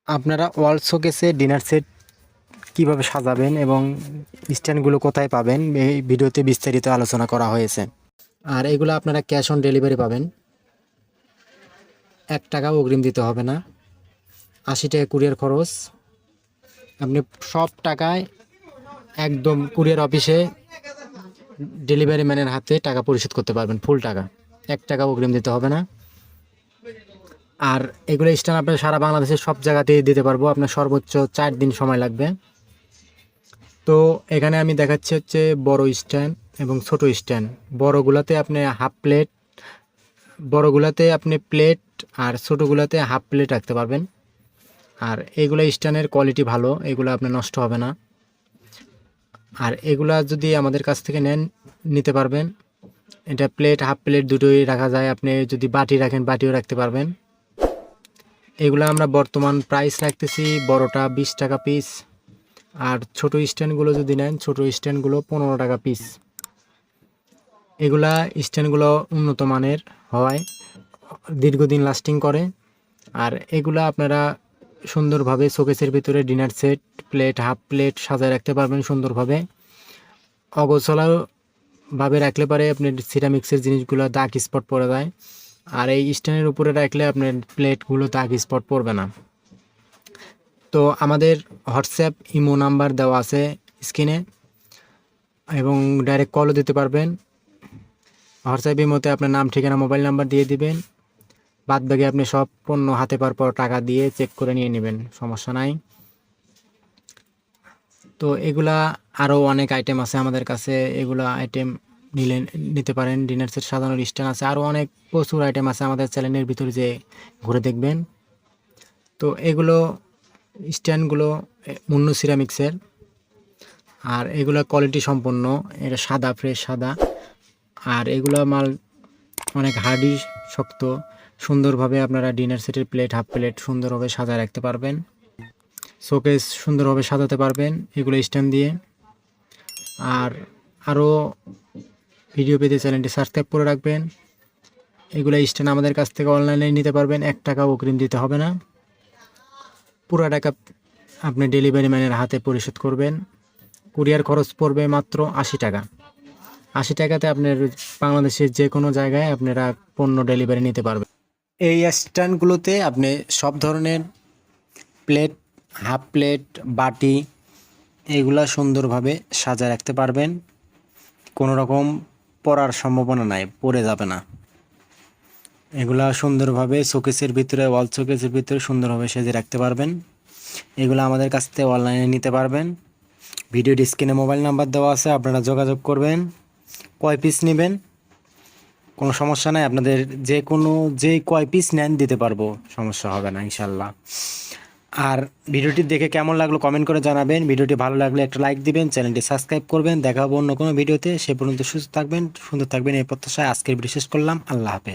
আপনারা ওয়াল শোকেসে dinner set কীভাবে সাজাবেন এবং স্ট্যান্ডগুলো কোথায় পাবেন এই ভিডিওতে বিস্তারিত আলোচনা করা হয়েছে। আর এগুলো আপনারা ক্যাশ অন ডেলিভারি পাবেন, 1 টাকাও অগ্রিম দিতে হবে না। 80 টাকা কুরিয়ার খরচ, আপনি সব টাকায় একদম কুরিয়ার অফিসে ডেলিভারি ম্যানের হাতে টাকা পরিশোধ করতে পারবেন, ফুল টাকা, 1 টাকাও অগ্রিম দিতে হবে না। আর এগুলো স্ট্যান্ড আপনার সারা বাংলাদেশের সব জায়গাতেই দিতে পারবো, আপনার সর্বোচ্চ 4 দিন সময় লাগবে। তো এখানে আমি দেখাচ্ছি হচ্ছে বড় স্ট্যান্ড এবং ছোট স্ট্যান্ড। বড়গুলাতে আপনি হাফ প্লেট, বড়গুলাতে আপনি প্লেট, আর ছোটোগুলাতে হাফ প্লেট রাখতে পারবেন। আর এগুলো স্ট্যান্ডের কোয়ালিটি ভালো, এগুলো আপনার নষ্ট হবে না। আর এগুলা যদি আমাদের কাছ থেকে নেন নিতে পারবেন, এটা প্লেট হাফ প্লেট দুটোই রাখা যায়। আপনি যদি বাটি রাখেন বাটিও রাখতে পারবেন। এগুলো আমরা বর্তমান প্রাইস রাখতেছি বড়টা 20 টাকা পিস, আর ছোট স্ট্যান্ডগুলো যদি নেন ছোট স্ট্যান্ডগুলো 15 টাকা পিস। এগুলা স্ট্যান্ডগুলো উন্নত মানের হয়, দীর্ঘদিন লাস্টিং করে। আর এগুলা আপনারা সুন্দরভাবে শোকেসের ভিতরে dinner set, plate, half plate সাজায় রাখতে পারবেন সুন্দরভাবে। অগোছালোভাবে রাখলে পারে আপনার সিরামিক্সের জিনিসগুলো দাগ স্পট পড়ে যায়, আর এই স্ট্যান্ডের উপরে রাখলে আপনার প্লেটগুলো দাগ স্পট পড়বে না। তো আমাদের হোয়াটসঅ্যাপ ইমো নাম্বার দেওয়া আছে স্ক্রিনে, এবং ডাইরেক্ট কলও দিতে পারবেন। হোয়াটসঅ্যাপ ইমোতে আপনার নাম, ঠিকানা, মোবাইল নাম্বার দিয়ে দিবেন। বাদ বাকি আপনি সব পণ্য হাতে পাওয়ার পর টাকা দিয়ে চেক করে নিয়ে নেবেন, সমস্যা নাই। তো এগুলা আরও অনেক আইটেম আছে আমাদের কাছে, এগুলা আইটেম নিতে পারেন। ডিনার সেট সাজানোর স্ট্যান্ড আছে, আরও অনেক প্রচুর আইটেম আছে আমাদের চ্যানেলের ভিতরে, যে ঘুরে দেখবেন। তো এগুলো স্ট্যান্ডগুলো মুন্নু সিরামিক্সের, আর এগুলো কোয়ালিটি সম্পন্ন, এটা সাদা, ফ্রেশ সাদা। আর এগুলো মাল অনেক হার্ডি, শক্ত। সুন্দরভাবে আপনারা ডিনার সেটের প্লেট, হাফ প্লেট সুন্দরভাবে সাজায় রাখতে পারবেন, শোকেস সুন্দরভাবে সাজাতে পারবেন এগুলো স্ট্যান্ড দিয়ে। আর আরও ভিডিও পেতে চ্যানেলটি সাবস্ক্রাইব করে রাখবেন। এগুলো স্ট্যান্ড আমাদের কাছ থেকে অনলাইনে নিতে পারবেন, 1 টাকাও অগ্রিম দিতে হবে না। পুরো টাকা আপনি ডেলিভারি ম্যানের হাতে পরিশোধ করবেন। কুরিয়ার খরচ পড়বে মাত্র 80 টাকা। 80 টাকাতে আপনার বাংলাদেশের যে কোনো জায়গায় আপনারা পণ্য ডেলিভারি নিতে পারবেন। এই স্ট্যান্ডগুলোতে আপনি সব ধরনের প্লেট, হাফ প্লেট, বাটি এগুলা সুন্দরভাবে সাজায় রাখতে পারবেন, কোনো রকম পড়ার সম্ভাবনা নাই, পড়ে যাবে না। এগুলা সুন্দরভাবে শোকেসের ভিতরে, ওয়াল শোকেসের ভিতরে সুন্দরভাবে সেজে রাখতে পারবেন। এগুলো আমাদের কাছ থেকে অনলাইনে নিতে পারবেন। ভিডিওর স্ক্রিনে মোবাইল নাম্বার দেওয়া আছে, আপনারা যোগাযোগ করবেন। কয় পিস নেবেন কোনো সমস্যা নাই, আপনাদের যে কয় পিস নেন দিতে পারবো, সমস্যা হবে না ইনশাল্লাহ। আর ভিডিওটি দেখে কেমন লাগলো কমেন্ট করে জানাবেন। ভিডিওটি ভালো লাগলে একটা লাইক দিবেন, চ্যানেলটি সাবস্ক্রাইব করবেন। দেখা হবো অন্য কোনো ভিডিওতে। সে পর্যন্ত সুস্থ থাকবেন, সুন্দর থাকবেন এই প্রত্যাশায় আজকের ভিডিও শেষ করলাম। আল্লাহ হাফেজ।